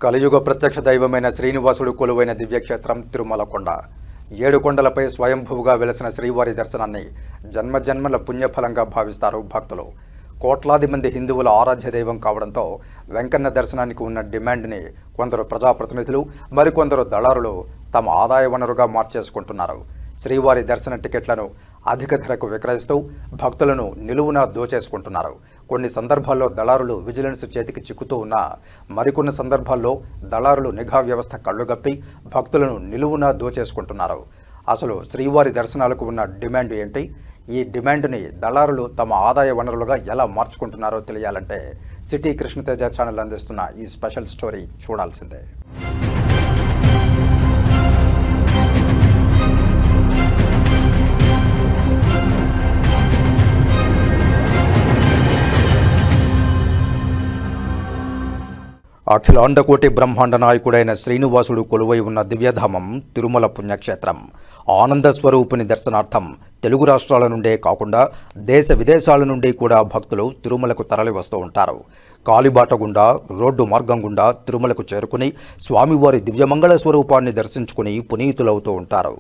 కలియుగ ప్రత్యక్ష దైవమైన శ్రీనివాసుడు కొలువైన దివ్యక్షేత్రం తిరుమల కొండ. 7 కొండలపై స్వయంభువుగా వెలసిన శ్రీవారి దర్శనాన్ని జన్మజన్మల పుణ్యఫలంగా భావిస్తారు భక్తులు. కోట్లాది మంది హిందువుల ఆరాధ్య దైవం కావడంతో వెంకన్న దర్శనానికి ఉన్న డిమాండ్ని కొందరు ప్రజాప్రతినిధులు, మరికొందరు దళారులు తమ ఆదాయ వనరుగా మార్చేసుకుంటున్నారు. శ్రీవారి దర్శన టికెట్లను అధిక ధరకు విక్రయిస్తూ భక్తులను నిలువునా దోచేసుకుంటున్నారు. కొన్ని సందర్భాల్లో దళారులు విజిలెన్స్ చేతికి చిక్కుతూ ఉన్నా మరికొన్ని సందర్భాల్లో దళారులు నిఘా వ్యవస్థ కళ్ళుగప్పి భక్తులను నిలువునా దోచేసుకుంటున్నారు. అసలు శ్రీవారి దర్శనాలకు ఉన్న డిమాండ్ ఏంటి? ఈ డిమాండ్ని దళారులు తమ ఆదాయ వనరులుగా ఎలా మార్చుకుంటున్నారో తెలియాలంటే సిటీ కృష్ణతేజ ఛానల్ అందిస్తున్న ఈ స్పెషల్ స్టోరీ చూడాల్సిందే. అఖిలాండకోటి బ్రహ్మాండ నాయకుడైన శ్రీనివాసుడు కొలువై ఉన్న దివ్యధామం తిరుమల పుణ్యక్షేత్రం. ఆనంద స్వరూపుని దర్శనార్థం తెలుగు రాష్ట్రాల నుండే కాకుండా దేశ విదేశాల నుండి కూడా భక్తులు తిరుమలకు తరలి వస్తూ ఉంటారు. కాలిబాట గుండా, రోడ్డు మార్గం గుండా తిరుమలకు చేరుకుని స్వామివారి దివ్యమంగళ స్వరూపాన్ని దర్శించుకుని పునీతులవుతూ ఉంటారు.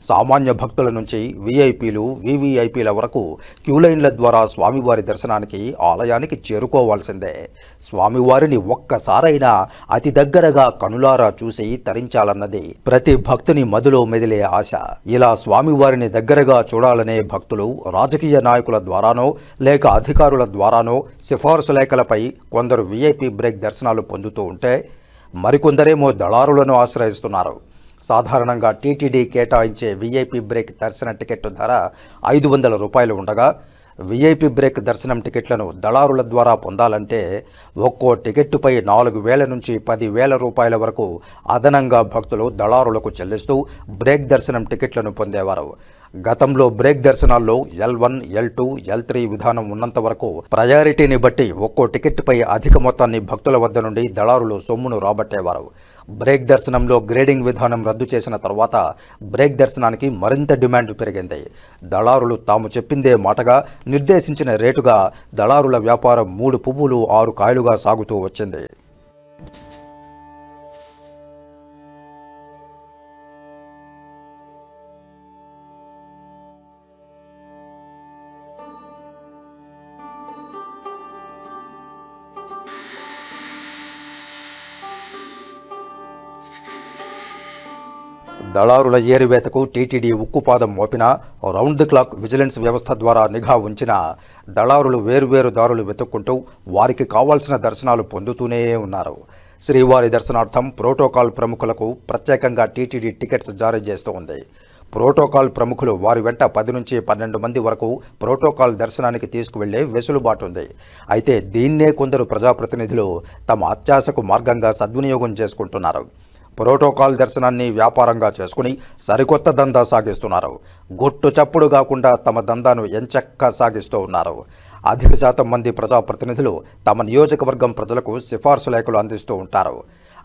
సామాన్య భక్తుల నుంచి వీఐపీలు, వీవీఐపీల వరకు క్యూలైన్ల ద్వారా స్వామివారి దర్శనానికి ఆలయానికి చేరుకోవాల్సిందే. స్వామివారిని ఒక్కసారైనా అతి దగ్గరగా కనులారా చూసి తరించాలన్నది ప్రతి భక్తుని మదిలో మెదిలే ఆశ. ఇలా స్వామివారిని దగ్గరగా చూడాలనే భక్తులు రాజకీయ నాయకుల ద్వారానో లేక అధికారుల ద్వారానో సిఫార్సు లేఖలపై కొందరు వీఐపీ బ్రేక్ దర్శనాలు పొందుతూ ఉంటే మరికొందరేమో దళారులను ఆశ్రయిస్తున్నారు. సాధారణంగా టీటీడీ కేటాయించే వీఐపీ బ్రేక్ దర్శన టికెట్ ధర 500 రూపాయలు ఉండగా వీఐపీ బ్రేక్ దర్శనం టికెట్లను దళారుల ద్వారా పొందాలంటే ఒక్కో టికెట్టుపై 4,000 నుంచి 10,000 రూపాయల వరకు అదనంగా భక్తులు దళారులకు చెల్లిస్తూ బ్రేక్ దర్శనం టికెట్లను పొందేవారు. గతంలో బ్రేక్ దర్శనాల్లో L1, L2, L3 విధానం ఉన్నంత వరకు ప్రయారిటీని బట్టి ఒక్కో టికెట్పై అధిక మొత్తాన్ని భక్తుల వద్ద నుండి దళారులు సొమ్మును రాబట్టేవారు. బ్రేక్ దర్శనంలో గ్రేడింగ్ విధానం రద్దు చేసిన తర్వాత బ్రేక్ దర్శనానికి మరింత డిమాండ్ పెరిగింది. దళారులు తాము చెప్పిందే మాటగా నిర్దేశించిన రేటుగా దళారుల వ్యాపారం 3 పువ్వులు 6 కాయలుగా సాగుతూ వచ్చింది. దళారుల ఏరివేతకు టీటీడీ ఉక్కుపాదం మోపినా, రౌండ్ ది క్లాక్ విజిలెన్స్ వ్యవస్థ ద్వారా నిఘా ఉంచినా దళారులు వేరువేరు దారులు వెతుక్కుంటూ వారికి కావాల్సిన దర్శనాలు పొందుతూనే ఉన్నారు. శ్రీవారి దర్శనార్థం ప్రోటోకాల్ ప్రముఖులకు ప్రత్యేకంగా టీటీడీ టికెట్స్ జారీ చేస్తూ ఉంది. ప్రోటోకాల్ ప్రముఖులు వారి వెంట 10 నుంచి 12 మంది వరకు ప్రోటోకాల్ దర్శనానికి తీసుకువెళ్లే వెసులుబాటుంది. అయితే దీన్నే కొందరు ప్రజాప్రతినిధులు తమ అత్యాశకు మార్గంగా సద్వినియోగం చేసుకుంటున్నారు. ప్రోటోకాల్ దర్శనాన్ని వ్యాపారంగా చేసుకుని సరికొత్త దందా సాగిస్తున్నారు. గుట్టు చప్పుడు కాకుండా తమ దందాను ఎంచక్కా సాగిస్తూ ఉన్నారు. అధిక శాతం మంది ప్రజాప్రతినిధులు తమ నియోజకవర్గం ప్రజలకు సిఫార్సు లేఖలు అందిస్తూ ఉంటారు.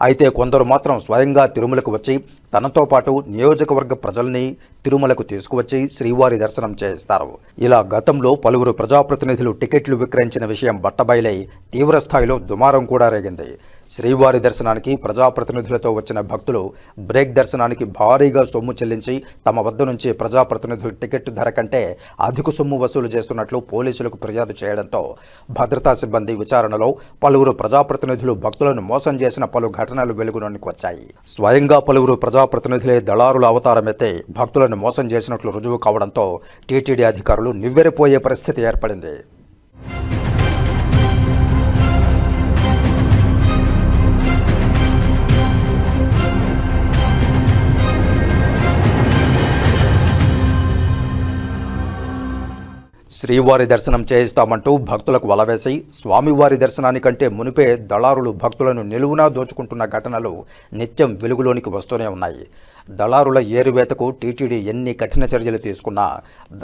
అయితే కొందరు మాత్రం స్వయంగా తిరుమలకు వచ్చి తనతో పాటు నియోజకవర్గ ప్రజల్ని తిరుమలకు తీసుకువచ్చి శ్రీవారి దర్శనం చేయిస్తారు. ఇలా గతంలో పలువురు ప్రజాప్రతినిధులు టికెట్లు విక్రయించిన విషయం బట్టబయలై తీవ్రస్థాయిలో దుమారం కూడా రేగింది. శ్రీవారి దర్శనానికి ప్రజాప్రతినిధులతో వచ్చిన భక్తులు బ్రేక్ దర్శనానికి భారీగా సొమ్ము చెల్లించి తమ వద్ద నుంచి ప్రజాప్రతినిధుల టికెట్ ధర కంటే అధిక సొమ్ము వసూలు చేస్తున్నట్లు పోలీసులకు ఫిర్యాదు చేయడంతో భద్రతా సిబ్బంది విచారణలో పలువురు ప్రజాప్రతినిధులు భక్తులను మోసం చేసిన పలు ఘటనలు వెలుగులోనికి వచ్చాయి. స్వయంగా పలువురు ప్రజాప్రతినిధులే దళారుల అవతారమెత్తే భక్తులను మోసం చేసినట్లు రుజువు కావడంతో టీటీడీ అధికారులు నివ్వెరపోయే పరిస్థితి ఏర్పడింది. శ్రీవారి దర్శనం చేయిస్తామంటూ భక్తులకు వలవేసి స్వామివారి దర్శనానికంటే మునిపే దళారులు భక్తులను నిలువునా దోచుకుంటున్న ఘటనలు నిత్యం వెలుగులోనికి వస్తూనే ఉన్నాయి. దళారుల ఏరివేతకు టీటీడీ ఎన్ని కఠిన చర్యలు తీసుకున్నా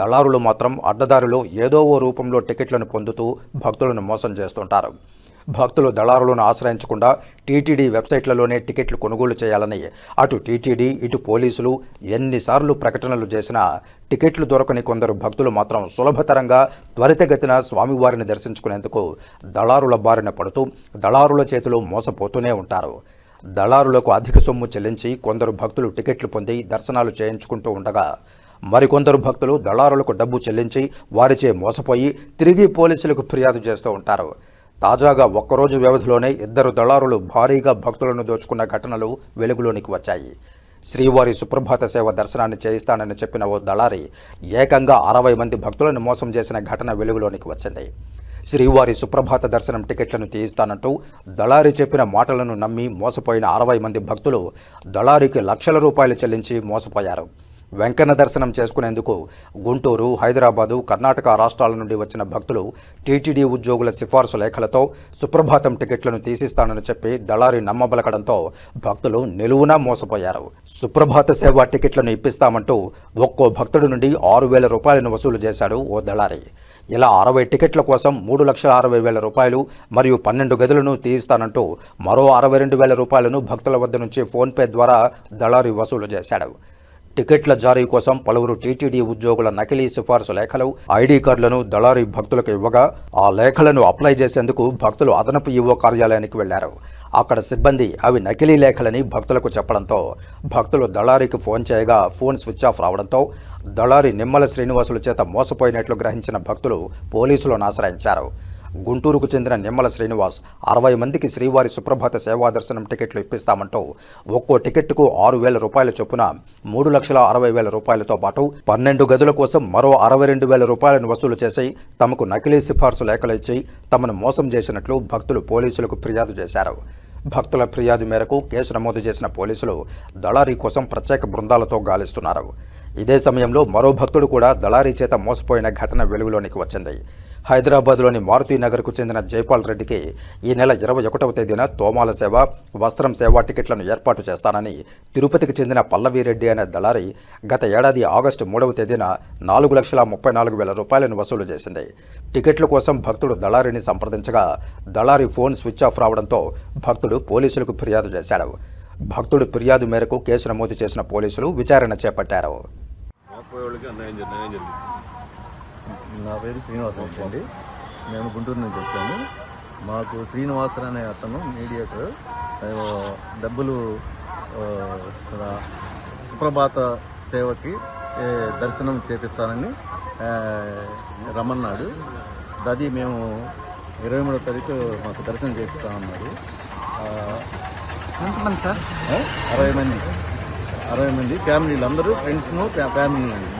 దళారులు మాత్రం అడ్డదారిలో ఏదో ఓ రూపంలో టికెట్లను పొందుతూ భక్తులను మోసం చేస్తుంటారు. భక్తులు దళారులను ఆశ్రయించకుండా టీటీడీ వెబ్సైట్లలోనే టికెట్లు కొనుగోలు చేయాలని అటు టీటీడీ ఇటు పోలీసులు ఎన్నిసార్లు ప్రకటనలు చేసినా టికెట్లు దొరకని కొందరు భక్తులు మాత్రం సులభతరంగా త్వరితగతిన స్వామివారిని దర్శించుకునేందుకు దళారుల బారిన పడుతూ దళారుల చేతిలో మోసపోతూనే ఉంటారు. దళారులకు అధిక సొమ్ము చెల్లించి కొందరు భక్తులు టికెట్లు పొంది దర్శనాలు చేయించుకుంటూ ఉండగా మరికొందరు భక్తులు దళారులకు డబ్బు చెల్లించి వారిచే మోసపోయి తిరిగి పోలీసులకు ఫిర్యాదు చేస్తూ ఉంటారు. తాజాగా ఒక్కరోజు వ్యవధిలోనే 2 దళారులు భారీగా భక్తులను దోచుకున్న ఘటనలు వెలుగులోనికి వచ్చాయి. శ్రీవారి సుప్రభాత సేవ దర్శనాన్ని చేయిస్తానని చెప్పిన ఓ దళారి ఏకంగా 60 మంది భక్తులను మోసం చేసిన ఘటన వెలుగులోనికి వచ్చింది. శ్రీవారి సుప్రభాత దర్శనం టికెట్లను తీయిస్తానంటూ దళారి చెప్పిన మాటలను నమ్మి మోసపోయిన 60 మంది భక్తులు దళారికి లక్షల రూపాయలు చెల్లించి మోసపోయారు. వెంకన్న దర్శనం చేసుకునేందుకు గుంటూరు, హైదరాబాదు, కర్ణాటక రాష్ట్రాల నుండి వచ్చిన భక్తులు టీటీడీ ఉద్యోగుల సిఫార్సు లేఖలతో సుప్రభాతం టికెట్లను తీసిస్తానని చెప్పి దళారి నమ్మబలకడంతో భక్తులు నిలువునా మోసపోయారు. సుప్రభాత సేవ టికెట్లను ఇప్పిస్తామంటూ ఒక్కో భక్తుడి నుండి 6,000 రూపాయలను వసూలు చేశాడు ఓ దళారి. ఇలా 60 టికెట్ల కోసం 3,60,000 రూపాయలు మరియు 12 గదులను తీయిస్తానంటూ మరో 62,000 రూపాయలను భక్తుల వద్ద నుంచి ఫోన్పే ద్వారా దళారి వసూలు చేశాడు. టికెట్ల జారీ కోసం పలువురు టీటీడీ ఉద్యోగుల నకిలీ సిఫార్సు లేఖలు, ఐడీ కార్డులను దళారీ భక్తులకు ఇవ్వగా ఆ లేఖలను అప్లై చేసేందుకు భక్తులు అదనపు ఈవో కార్యాలయానికి వెళ్లారు. అక్కడ సిబ్బంది అవి నకిలీ లేఖలని భక్తులకు చెప్పడంతో భక్తులు దళారీకి ఫోన్ చేయగా ఫోన్ స్విచ్ ఆఫ్ రావడంతో దళారి నిమ్మల శ్రీనివాసుల చేత మోసపోయినట్లు గ్రహించిన భక్తులు పోలీసులను ఆశ్రయించారు. గుంటూరుకు చెందిన నిమ్మల శ్రీనివాస్ 60 మందికి శ్రీవారి సుప్రభాత సేవా దర్శనం టికెట్లు ఇప్పిస్తామంటూ ఒక్కో టికెట్కు 6,000 రూపాయల చొప్పున 3,60,000 రూపాయలతో పాటు 12 గదుల కోసం మరో 62,000 రూపాయలను వసూలు చేసి తమకు నకిలీ సిఫార్సు లేఖలు ఇచ్చి తమను మోసం చేసినట్లు భక్తులు పోలీసులకు ఫిర్యాదు చేశారు. భక్తుల ఫిర్యాదు మేరకు కేసు నమోదు చేసిన పోలీసులు దళారీ కోసం ప్రత్యేక బృందాలతో గాలిస్తున్నారు. ఇదే సమయంలో మరో భక్తుడు కూడా దళారీ చేత మోసపోయిన ఘటన వెలుగులోనికి వచ్చింది. హైదరాబాద్లోని మారుతీనగర్కు చెందిన జైపాల్ రెడ్డికి ఈ నెల 21వ తేదీన తోమాల సేవ, వస్త్రం సేవా టికెట్లను ఏర్పాటు చేస్తానని తిరుపతికి చెందిన పల్లవీరెడ్డి అనే దళారి గత ఏడాది ఆగస్టు 3వ తేదీన 4,34,000 రూపాయలను వసూలు చేసింది. టికెట్ల కోసం భక్తుడు దళారిని సంప్రదించగా దళారి ఫోన్ స్విచ్ ఆఫ్ రావడంతో భక్తుడు పోలీసులకు ఫిర్యాదు చేశాడు. భక్తుడు ఫిర్యాదు మేరకు కేసు నమోదు చేసిన పోలీసులు విచారణ చేపట్టారు. నా పేరు శ్రీనివాసరావు అండి. నేను గుంటూరు నుంచి వచ్చాను. మాకు శ్రీనివాసరావు అనే అతను మీడియేటర్ డబ్బులు సుప్రభాత సేవకి దర్శనం చేపిస్తానని రమ్మన్నాడు. అది మేము 23వ తారీఖు మాకు దర్శనం చేపిస్తామన్నాడు. ఎంతమంది సార్? 60 మంది ఫ్యామిలీలు, అందరూ ఫ్రెండ్స్ను ఫ్యామిలీ అండి.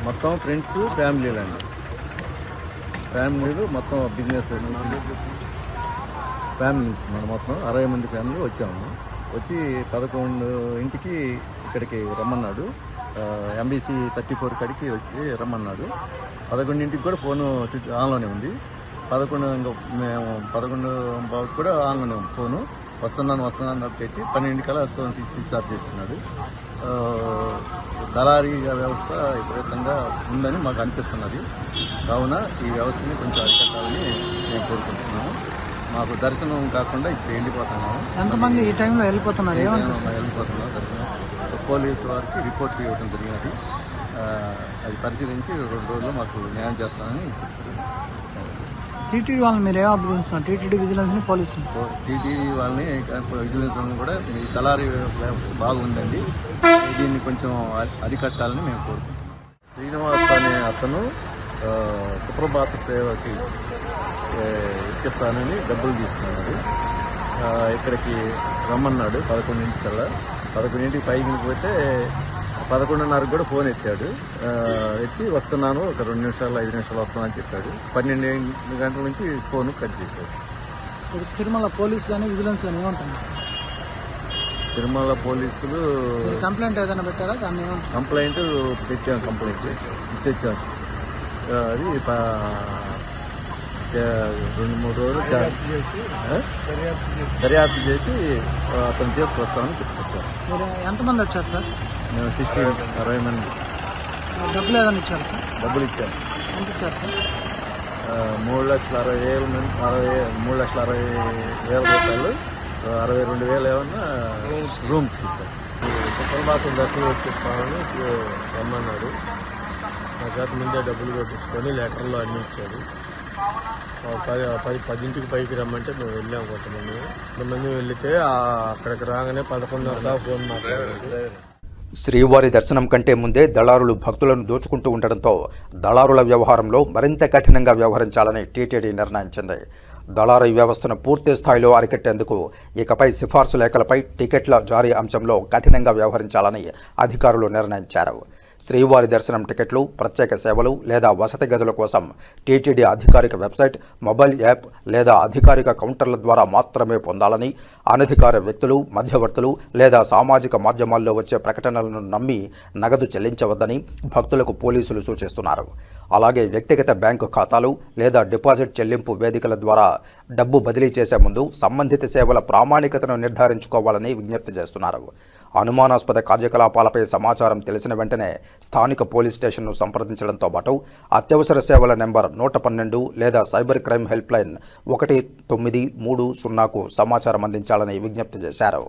మొత్తం ఫ్రెండ్స్ ఫ్యామిలీలు అండి. ఫ్యామిలీలు మొత్తం బిజినెస్ ఫ్యామిలీస్ మనం మొత్తం 60 మంది ఫ్యామిలీ వచ్చాము. వచ్చి 11ంటికి ఇక్కడికి రమ్మన్నాడు. ఎంబీసీ 34 కాడికి వచ్చి రమ్మన్నాడు. 11ంటికి కూడా ఫోను ఆన్లోనే ఉంది. 11:15 కూడా ఆన్లోనే ఉంది ఫోను. వస్తున్నాను పెట్టి 12ంటికల్లా స్విచ్ ఆఫ్ చేస్తున్నాడు. దళారీ వ్యవస్థ విపరీతంగా ఉందని మాకు అనిపిస్తున్నది. కావున ఈ వ్యవస్థని కొంచెం అరికట్టాలని మేము కోరుకుంటున్నాము. మాకు దర్శనం కాకుండా ఇప్పుడు వెళ్ళిపోతున్నాము. ఎంతమంది ఈ టైంలో వెళ్ళిపోతున్నారు? వెళ్ళిపోతున్నాం. దర్శనం పోలీసు వారికి రిపోర్ట్ ఇవ్వడం జరిగినది. అది పరిశీలించి 2 రోజుల్లో మాకు న్యాయం చేస్తానని చెప్పారు. టీటీడీ వాళ్ళని మీరు ఏం అభ్యర్థిస్తున్నారు? టీటీడీ విజిలెన్స్ని, పోలీసుని? టీటీడీ వాళ్ళని, విజిలెన్స్ వాళ్ళని కూడా మీ దళారీ వ్యవస్థ బాగుందండి, దీన్ని కొంచెం అరికట్టాలని మేము కోరుకుంటున్నాం. శ్రీనివాస్ అనే అతను సుప్రభాత సేవకి ఎక్కిస్తానని డబ్బులు తీసుకున్నాడు. ఇక్కడికి రమ్మన్నాడు 11ంటికల్లా. 11ంటికి పైకి పోతే 11:30 కూడా ఫోన్ ఎత్తాడు. ఎత్తి వస్తున్నాను, ఒక 2 నిమిషాలు 5 నిమిషాలు వస్తున్నానని చెప్పాడు. 12 గంటల నుంచి ఫోన్ కట్ చేశాడు. తిరుమల పోలీస్ కానీ విజిలెన్స్ కానీ ఏమంటుంది? తిరుమల పోలీసులు కంప్లైంట్ ఏదైనా పెట్టారా? దాన్ని కంప్లైంట్ పెట్టాము. కంప్లైంట్ ఇచ్చాము. అది 2-3 రోజులు దర్యాప్తు చేసి అతను తీసుకొస్తామని చెప్పుకొచ్చారు. మీరు ఎంతమంది వచ్చారు సార్? మేము 60 మంది. డబ్బులు ఏదైనా ఇచ్చారు సార్? డబ్బులు ఇచ్చాము. ఎంత ఇచ్చారు సార్? 3,60,000 రూపాయలు. 62,000 ఏమన్నా రూమ్స్ ఇచ్చారు. సుప్రభాతం దర్శనం వచ్చేస్తామని రమ్మన్నాడు. నా చేత ముందే డబ్బులు కొట్టించుకొని లెటర్లో అన్ని ఇచ్చాడు. 10ంటికి పైకి రమ్మంటే మేము వెళ్ళాము. కొంతమంది వెళ్తే అక్కడికి రాగానే 11:30 ఫోన్ మాట్లాడారు. శ్రీవారి దర్శనం కంటే ముందే దళారులు భక్తులను దోచుకుంటూ ఉండడంతో దళారుల వ్యవహారంలో మరింత కఠినంగా వ్యవహరించాలని టీటీడీ నిర్ణయించింది. దళారీ వ్యవస్థను పూర్తి స్థాయిలో అరికట్టేందుకు ఇకపై సిఫార్సు లేఖలపై టికెట్ల జారీ అంశంలో కఠినంగా వ్యవహరించాలని అధికారులు నిర్ణయించారు. శ్రీవారి దర్శనం టికెట్లు, ప్రత్యేక సేవలు లేదా వసతి గదుల కోసం టీటీడీ అధికారిక వెబ్సైట్, మొబైల్ యాప్ లేదా అధికారిక కౌంటర్ల ద్వారా మాత్రమే పొందాలని, అనధికార వ్యక్తులు, మధ్యవర్తులు లేదా సామాజిక మాధ్యమాల్లో వచ్చే ప్రకటనలను నమ్మి నగదు చెల్లించవద్దని భక్తులకు పోలీసులు సూచిస్తున్నారు. అలాగే వ్యక్తిగత బ్యాంకు ఖాతాలు లేదా డిపాజిట్ చెల్లింపు వేదికల ద్వారా డబ్బు బదిలీ చేసే ముందు సంబంధిత సేవల ప్రామాణికతను నిర్ధారించుకోవాలని విజ్ఞప్తి చేస్తున్నారు. అనుమానాస్పద కార్యకలాపాలపై సమాచారం తెలిసిన వెంటనే స్థానిక పోలీస్ స్టేషన్ను సంప్రదించడంతో పాటు అత్యవసర సేవల నెంబర్ 112 లేదా సైబర్ క్రైమ్ హెల్ప్ లైన్ 1930కు సమాచారం అందించాలని విజ్ఞప్తి చేశారు.